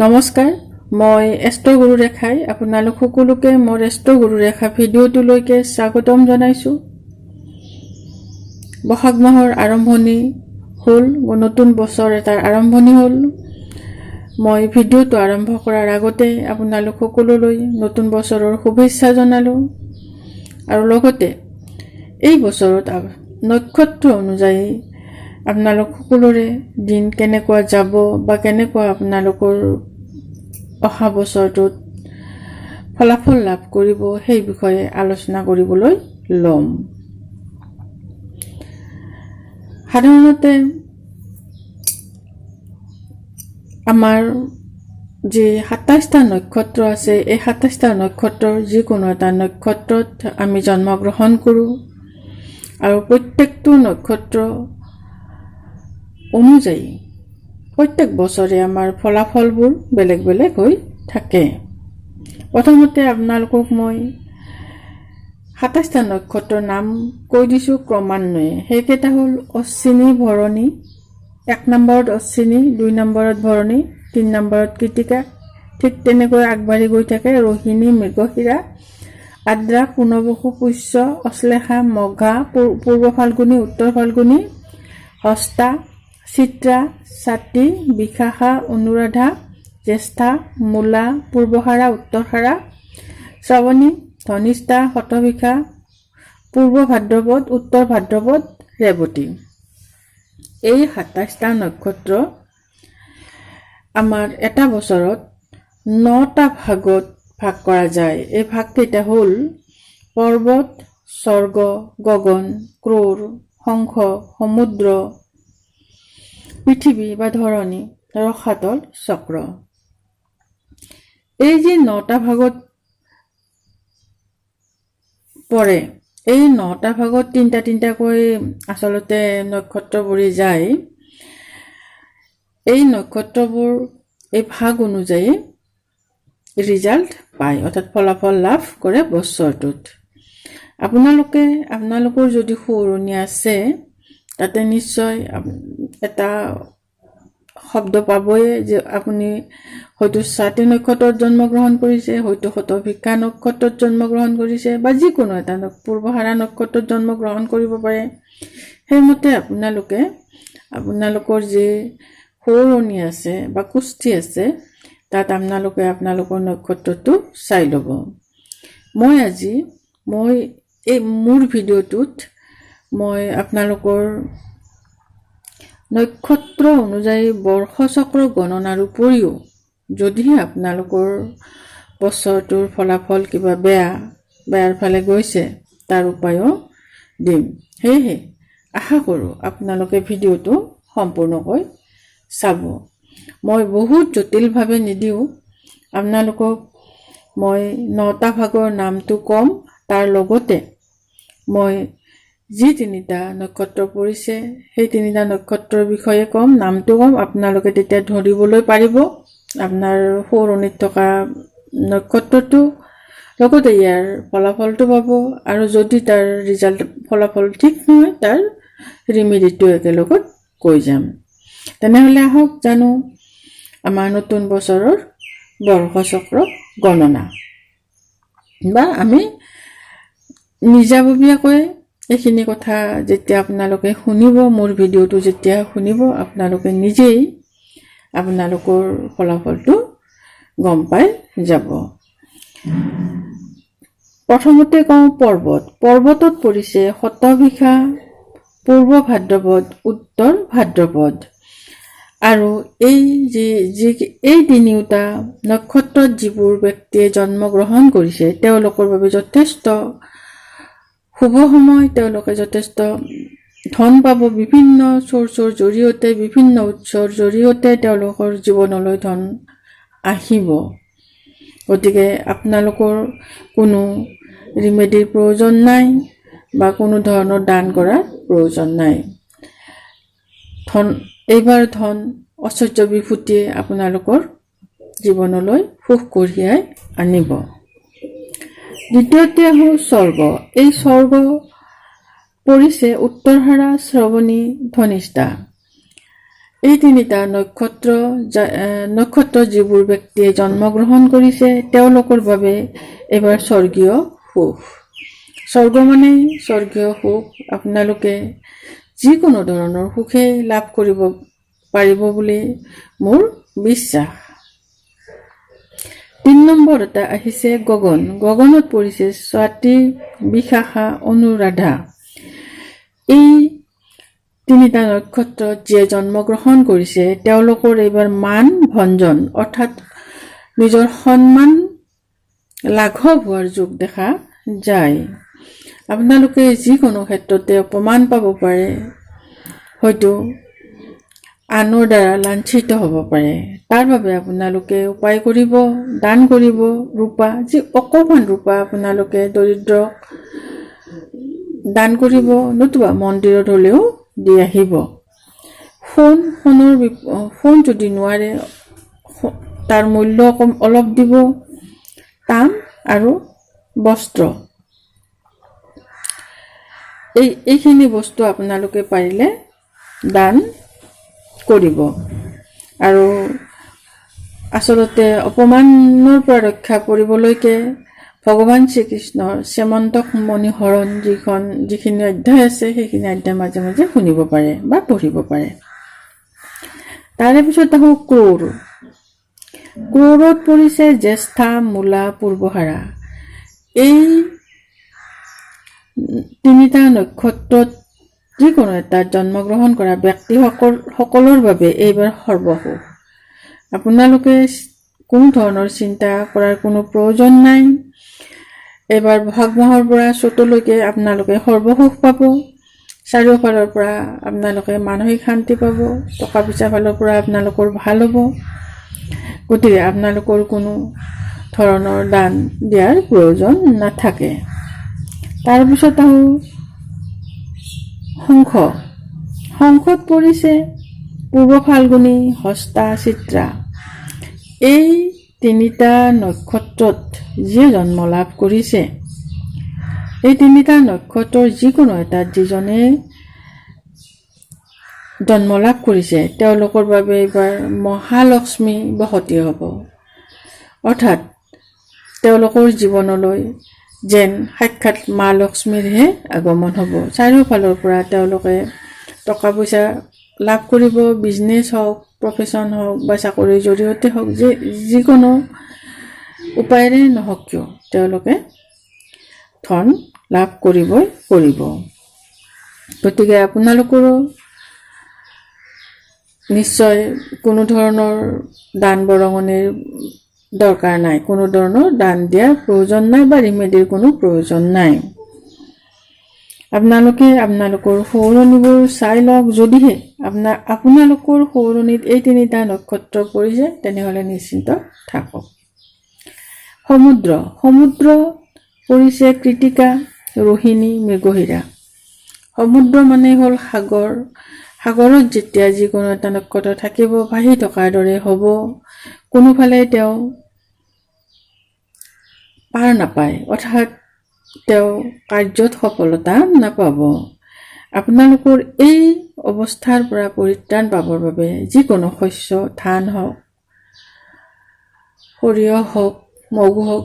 নমস্কাৰ, মই এষ্ট্ৰ গুৰু ৰেখাই আপোনালোক সকলোকে মোৰ এষ্ট্ৰ গুৰু ৰেখা ভিডিঅ'টোলৈকে স্বাগতম জনাইছোঁ। বহাগ মাহৰ আৰম্ভণি হ'ল, নতুন বছৰ এটাৰ আৰম্ভণি হ'ল। মই ভিডিঅ'টো আৰম্ভ কৰাৰ আগতে আপোনালোক সকলোলৈ নতুন বছৰৰ শুভেচ্ছা জনালোঁ আৰু লগতে এই বছৰত নক্ষত্ৰ অনুযায়ী আপোনালোক সকলোৰে দিন কেনেকুৱা যাব বা কেনেকুৱা আপোনালোকৰ অহা বছৰটোত ফলাফল লাভ কৰিব সেই বিষয়ে আলোচনা কৰিবলৈ ল'ম। সাধাৰণতে আমাৰ যে ২৭টা নক্ষত্ৰ আছে, এই ২৭টা নক্ষত্ৰৰ যিকোনো এটা নক্ষত্ৰত আমি জন্মগ্ৰহণ কৰোঁ আৰু প্ৰত্যেকটো নক্ষত্ৰ অনুযায়ী প্ৰত্যেক বছৰে আমাৰ ফলাফলবোৰ বেলেগ বেলেগ হৈ থাকে। প্ৰথমতে আপোনালোকক মই ২৭টা নক্ষত্ৰৰ নাম কৈ দিছোঁ ক্ৰমান্বয়ে। সেইকেইটা হ'ল অশ্বিনী, ভৰণী, ১ নম্বৰত অশ্বিনী, ২ নম্বৰত ভৰণী, ৩ নম্বৰত কৃতিকা, ঠিক তেনেকৈ আগবাঢ়ি গৈ থাকে ৰোহিণী, মৃগশিৰা, আদ্ৰা, পুনৰ্বসু, পুষ্য, অশ্লেষা, মঘা, পূৰ্ব ফাল্গুনী, উত্তৰ ফাল্গুনী, হস্তা, চিত্ৰা, স্বাতী, বিশাখা, অনুৰাধা, জ্যেষ্ঠা, মূলা, পূৰ্বহাৰা, উত্তৰহাৰা, শ্ৰাৱণী, ধনিষ্ঠা, শতভিষা, পূৰ্ব ভাদ্ৰপদ, উত্তৰ ভাদ্ৰপদ, ৰেৱতী। এই ২৭টা নক্ষত্ৰ আমাৰ এটা বছৰত ৯টা ভাগত ভাগ কৰা যায়। এই ভাগকেইটা হ'ল পৰ্বত, স্বৰ্গ, গগন, ক্ৰোৰ, শংখ, সমুদ্ৰ, পৃথিৱী বা ধৰণী, ৰসাতল, চক্ৰ। এই যি ৯টা ভাগত পৰে, এই ৯টা ভাগত তিনিটা তিনিটাকৈ আচলতে নক্ষত্ৰবোৰে যায়। এই নক্ষত্ৰবোৰ এই ভাগ অনুযায়ী ৰিজাল্ট পায়, অৰ্থাৎ ফলাফল লাভ কৰে বছৰটোত। আপোনালোকৰ যদি সৌৰণী আছে তাতে নিশ্চয় এটা শব্দ পাবই যে আপুনি হয়তো স্বাতী নক্ষত্ৰত জন্মগ্ৰহণ কৰিছে, হয়তো শতভিষা নক্ষত্ৰত জন্মগ্ৰহণ কৰিছে বা যিকোনো এটা পূৰ্বহাৰা নক্ষত্ৰত জন্মগ্ৰহণ কৰিব পাৰে। সেইমতে আপোনালোকৰ যি সৌৰণী আছে বা কুষ্ঠি আছে তাত আপোনালোকৰ নক্ষত্ৰটো চাই ল'ব। এই মোৰ ভিডিঅ'টোত মই আপোনালোকৰ নক্ষত্ৰ অনুযায়ী বৰ্ষচক্ৰ গণনাৰ উপৰিও যদিহে আপোনালোকৰ বছৰটোৰ ফলাফল কিবা বেয়াৰ ফালে গৈছে তাৰ উপায়ো দিম। সেয়েহে আশা কৰোঁ আপোনালোকে ভিডিঅ'টো সম্পূৰ্ণকৈ চাব। মই বহুত জটিলভাৱে নিদিওঁ, আপোনালোকক মই ৯টা ভাগৰ নামটো ক'ম, তাৰ লগতে মই যি 3টা নক্ষত্ৰ পৰিছে সেই 3টা নক্ষত্ৰৰ বিষয়ে ক'ম, নামটো ক'ম। আপোনালোকে তেতিয়া ধৰিবলৈ পাৰিব আপোনাৰ সৌৰণীত থকা নক্ষত্ৰটো, লগতে ইয়াৰ ফলাফলটো পাব আৰু যদি তাৰ ফলাফল ঠিক নহয় তাৰ ৰিমেডিটো একেলগত কৈ যাম। তেনেহ'লে আহক জানো আমাৰ নতুন বছৰৰ বৰ্ষচক্ৰ গণনা, বা আমি নিজাববীয়াকৈ এইখিনি কথা যেতিয়া আপোনালোকে শুনিব, মোৰ ভিডিঅ'টো যেতিয়া শুনিব, আপোনালোকে নিজেই আপোনালোকৰ ফলাফলটো গম পাই যাব। প্ৰথমতে কওঁ পৰ্বতত পৰিছে শতভিষা, পূৰ্ব ভাদ্ৰপদ, উত্তৰ ভাদ্ৰপদ। আৰু এই তিনিওটা নক্ষত্ৰত যিবোৰ ব্যক্তিয়ে জন্মগ্ৰহণ কৰিছে তেওঁলোকৰ বাবে যথেষ্ট শুভ সময়। তেওঁলোকে যথেষ্ট ধন পাব, বিভিন্ন চ'ৰ্চৰ জৰিয়তে, বিভিন্ন উৎসৰ জৰিয়তে তেওঁলোকৰ জীৱনলৈ ধন আহিব। গতিকে আপোনালোকৰ কোনো ৰিমেডিৰ প্ৰয়োজন নাই বা কোনো ধৰণৰ দান কৰাৰ প্ৰয়োজন নাই। এইবাৰ ধন ঐশ্বৰ্য বিভূতিয়ে আপোনালোকৰ জীৱনলৈ সুখ কঢ়িয়াই আনিব। দ্বিতীয়তে হ'ল স্বৰ্গ। এই স্বৰ্গ পৰিছে উত্তৰহাৰা, শ্ৰৱণী, ধনিষ্ঠা। এই তিনিটা নক্ষত্ৰ যিবোৰ ব্যক্তিয়ে জন্মগ্ৰহণ কৰিছে তেওঁলোকৰ বাবে এবাৰ স্বৰ্গীয় সুখ। স্বৰ্গ মানে স্বৰ্গীয় সুখ। আপোনালোকে যিকোনো ধৰণৰ সুখেই লাভ কৰিব পাৰিব বুলি মোৰ বিশ্বাস। 3 নম্বৰতে আহিছে গগন। গগনত পৰিছে স্বাতী, বিশাখা, অনুৰাধা। এই তিনিটা নক্ষত্ৰত যিয়ে জন্মগ্ৰহণ কৰিছে তেওঁলোকৰ এইবাৰ মান ভঞ্জন অৰ্থাৎ নিজৰ সন্মান লাঘৱ হোৱাৰ যোগ দেখা যায়। আপোনালোকে যিকোনো ক্ষেত্ৰতে অপমান পাব পাৰে, হয়তো আনৰ দ্বাৰা লাঞ্ছিত হ'ব পাৰে। তাৰ বাবে আপোনালোকে উপায় কৰিব, দান কৰিব। ৰূপা, যি অকণমান ৰূপা আপোনালোকে দৰিদ্ৰক দান কৰিব, নতুবা মন্দিৰত হ'লেও দি আহিব। সোণ যদি নোৱাৰে তাৰ মূল্য অলপ দিব। তাম আৰু বস্ত্ৰ, এইখিনি বস্তু আপোনালোকে পাৰিলে দান কৰিব। আৰু আচলতে অপমানৰ পৰা ৰক্ষা পৰিবলৈকে ভগৱান শ্ৰীকৃষ্ণৰ শ্যামন্তক মণিহৰণ যিখিনি অধ্যায় আছে সেইখিনি অধ্যায় মাজে মাজে শুনিব পাৰে বা পঢ়িব পাৰে। তাৰে পিছত আহোঁ ক্ৰূৰ। ক্ৰূৰত পৰিছে জ্যেষ্ঠা, মূলা, পূৰ্বহাৰা। এই তিনিটা নক্ষত্ৰত যিকোনো এটা জন্মগ্ৰহণ কৰা ব্যক্তিসকলৰ বাবে এইবাৰ সৰ্বসুখ। আপোনালোকে কোনো ধৰণৰ চিন্তা কৰাৰ কোনো প্ৰয়োজন নাই। এইবাৰ বহাগ মাহৰ পৰা চ'তলৈকে আপোনালোকে সৰ্বসুখ পাব। চাৰিওফালৰ পৰা আপোনালোকে মানসিক শান্তি পাব। টকা পইচাৰ ফালৰ পৰা আপোনালোকৰ ভাল হ'ব। গতিকে আপোনালোকৰ কোনো ধৰণৰ দান দিয়াৰ প্ৰয়োজন নাথাকে। তাৰপিছত আহোঁ শংখ। শংখত পৰিছে পূৰ্ব ফাল্গুনী, হস্তা, চিত্ৰা। এই তিনিটা নক্ষত্ৰত যিয়ে জন্ম লাভ কৰিছে, এই তিনিটা নক্ষত্ৰৰ যিকোনো এটাত যিজনে জন্ম লাভ কৰিছে তেওঁলোকৰ বাবে এইবাৰ মহালক্ষ্মী বসতি হ'ব। অৰ্থাৎ তেওঁলোকৰ জীৱনলৈ যেন সাক্ষাৎ মা লক্ষ্মীৰহে আগমন হ'ব। চাৰিওফালৰ পৰা তেওঁলোকে টকা পইচা লাভ কৰিব। বিজনেছ হওক, প্ৰফেশ্যন হওক বা চাকৰিৰ জৰিয়তে হওক, যিকোনো উপায়েৰে নহওক কিয় তেওঁলোকে ধন লাভ কৰিবই কৰিব। গতিকে আপোনালোকৰো নিশ্চয় কোনো ধৰণৰ দান বৰঙণিৰ দৰকাৰ নাই, কোনো ধৰণৰ দান দিয়াৰ প্ৰয়োজন নাই বা ৰিমেডিৰ কোনো প্ৰয়োজন নাই। আপোনালোকে আপোনালোকৰ সৌৰণীবোৰ চাই লওক। যদিহে আপোনালোকৰ সৌৰণীত এই তিনিটা নক্ষত্ৰ পৰিছে তেনেহ'লে নিশ্চিন্ত থাকক। সমুদ্ৰ পৰিছে কৃতিকা, ৰোহিণী, মৃগশিৰা। সমুদ্ৰ মানে হ'ল সাগৰ। সাগৰত যেতিয়া যিকোনো এটা নক্ষত্ৰ থাকিব, ভাহি থকাৰ দৰে হ'ব। কোনোফালে তেওঁ পাৰ নাপায়, অৰ্থাৎ তেওঁ কাৰ্যত সফলতা নাপাব। আপোনালোকৰ এই অৱস্থাৰ পৰা পৰিত্ৰাণ পাবৰ বাবে যিকোনো শস্য, ধান হওক, সৰিয়হ হওক, মগু হওক,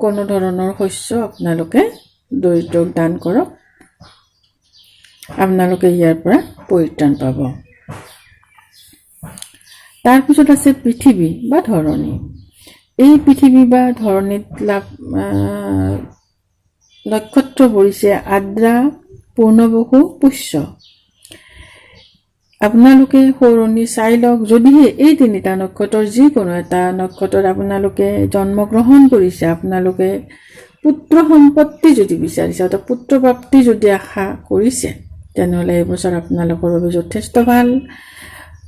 কোনো ধৰণৰ শস্য আপোনালোকে দৰিদ্ৰক দান কৰক। আপোনালোকে ইয়াৰ পৰা পৰিত্ৰাণ পাব। তাৰপিছত আছে পৃথিৱী বা ধৰণী। এই পৃথিৱী বা ধৰণীত নক্ষত্ৰ পৰিছে আদ্ৰা, পূৰ্ণবসু, পুষ্য। আপোনালোকে সৌৰণী চাই লওক। যদিহে এই তিনিটা নক্ষত্ৰৰ যিকোনো এটা নক্ষত্ৰত আপোনালোকে জন্মগ্ৰহণ কৰিছে, আপোনালোকে পুত্ৰ সম্পত্তি যদি বিচাৰিছে, অৰ্থাৎ পুত্ৰ প্ৰাপ্তি যদি আশা কৰিছে, তেনেহ'লে এই বছৰ আপোনালোকৰ বাবে যথেষ্ট ভাল।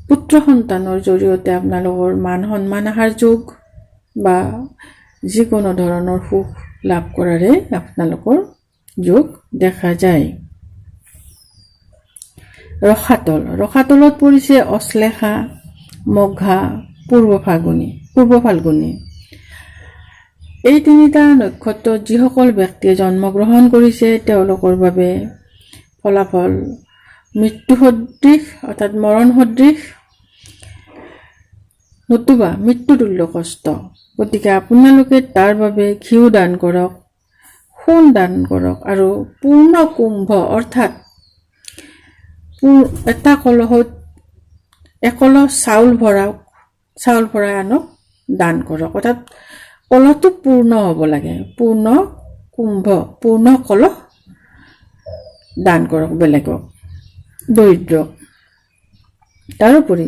পুত্ৰ সন্তানৰ জৰিয়তে আপোনালোকৰ মান সন্মান অহাৰ যোগ বা যিকোনো ধৰণৰ সুখ লাভ কৰাৰে আপোনালোকৰ যোগ দেখা যায়। ৰসাতলত পৰিছে অশ্লেষা, মঘা, পূৰ্ব ফাল্গুনী। এই তিনিটা নক্ষত্ৰত যিসকল ব্যক্তিয়ে জন্মগ্ৰহণ কৰিছে তেওঁলোকৰ বাবে ফলাফল মৃত্যু সদৃশ অৰ্থাৎ মৰণ সদৃশ নতুবা মৃত্যুতুল্য কষ্ট। গতিকে আপোনালোকে তাৰ বাবে ঘিউ দান কৰক, সোণ দান কৰক আৰু পূৰ্ণ কুম্ভ অৰ্থাৎ এটা কলহত একলহ চাউল ভৰাই আনক দান কৰক। অৰ্থাৎ কলহটো পূৰ্ণ হ'ব লাগে, পূৰ্ণ কুম্ভ, পূৰ্ণ কলহ দান কৰক বেলেগক, দৰিদ্ৰক। তাৰোপৰি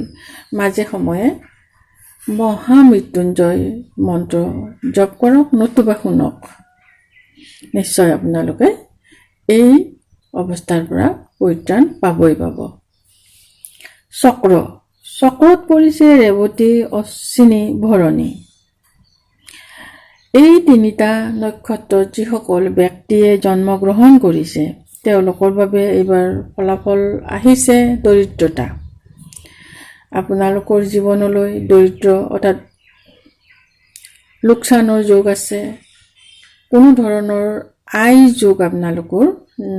মাজে সময়ে মহামৃত্যুঞ্জয় মন্ত্ৰ জপ কৰক, নতুবা শুনক। নিশ্চয় আপোনালোকে এই অৱস্থাৰ পৰা পৰিত্ৰাণ পাবই পাব। চক্ৰত পৰিছে ৰেৱতী, অশ্বিনী, ভৰণী। এই তিনিটা নক্ষত্ৰত যিসকল ব্যক্তিয়ে জন্মগ্ৰহণ কৰিছে তেওঁলোকৰ বাবে এইবাৰ ফলাফল আহিছে দৰিদ্ৰতা। আপোনালোকৰ জীৱনলৈ দৰিদ্ৰ অৰ্থাৎ লোকচানৰ যোগ আছে। কোনো ধৰণৰ আয় যোগ আপোনালোকৰ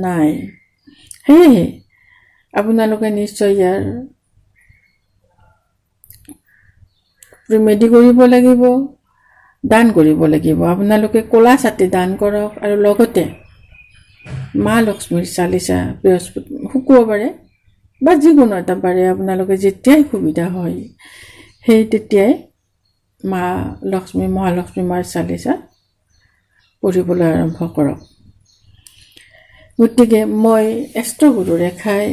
নাই। সেয়েহে আপোনালোকে নিশ্চয় ইয়াৰ ৰিমেডি কৰিব লাগিব, দান কৰিব লাগিব। আপোনালোকে ক'লা ছাতি দান কৰক আৰু লগতে মা লক্ষ্মীৰ চালিচা শুক্ৰবাৰে বা যিকোনো এটা বাৰে আপোনালোকে যেতিয়াই সুবিধা হয় তেতিয়াই মহালক্ষ্মী মাৰ চালিচা পঢ়িবলৈ আৰম্ভ কৰক। গতিকে মই এষ্ট্ৰগুৰু ৰেখাই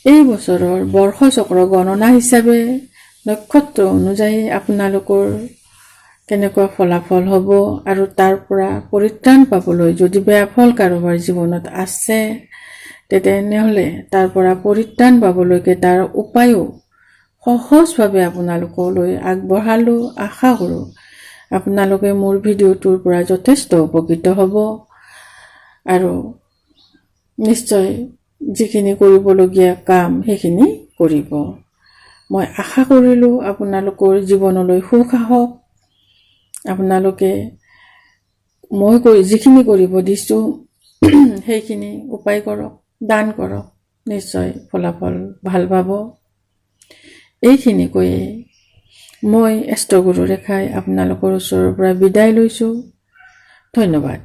এই বছৰৰ বৰ্ষচক্ৰ গণনা হিচাপে নক্ষত্ৰ অনুযায়ী আপোনালোকৰ কেনেকুৱা ফলাফল হ'ব আৰু তাৰ পৰা পৰিত্ৰাণ পাবলৈ যদি বেয়া ফল কাৰোবাৰ জীৱনত আছে তেনেহ'লে তাৰ পৰা পৰিত্ৰাণ পাবলৈকে তাৰ উপায়ো সহজভাৱে আপোনালোকলৈ আগবঢ়ালোঁ। আশা কৰোঁ আপোনালোকে মোৰ ভিডিঅ'টোৰ পৰা যথেষ্ট উপকৃত হ'ব আৰু নিশ্চয় যিখিনি কৰিবলগীয়া কাম সেইখিনি কৰিব। মই আশা কৰিলোঁ আপোনালোকৰ জীৱনলৈ সুখ আহক। আপোনালোকে মই যিখিনি কৰিব দিছোঁ সেইখিনি উপায় কৰক, দান কৰক, নিশ্চয় ফলাফল ভাল পাব। এইখিনি কৈয়ে মই এষ্ট্ৰগুৰু ৰেখাই আপোনালোকৰ ওচৰৰ পৰা বিদায় লৈছোঁ। ধন্যবাদ।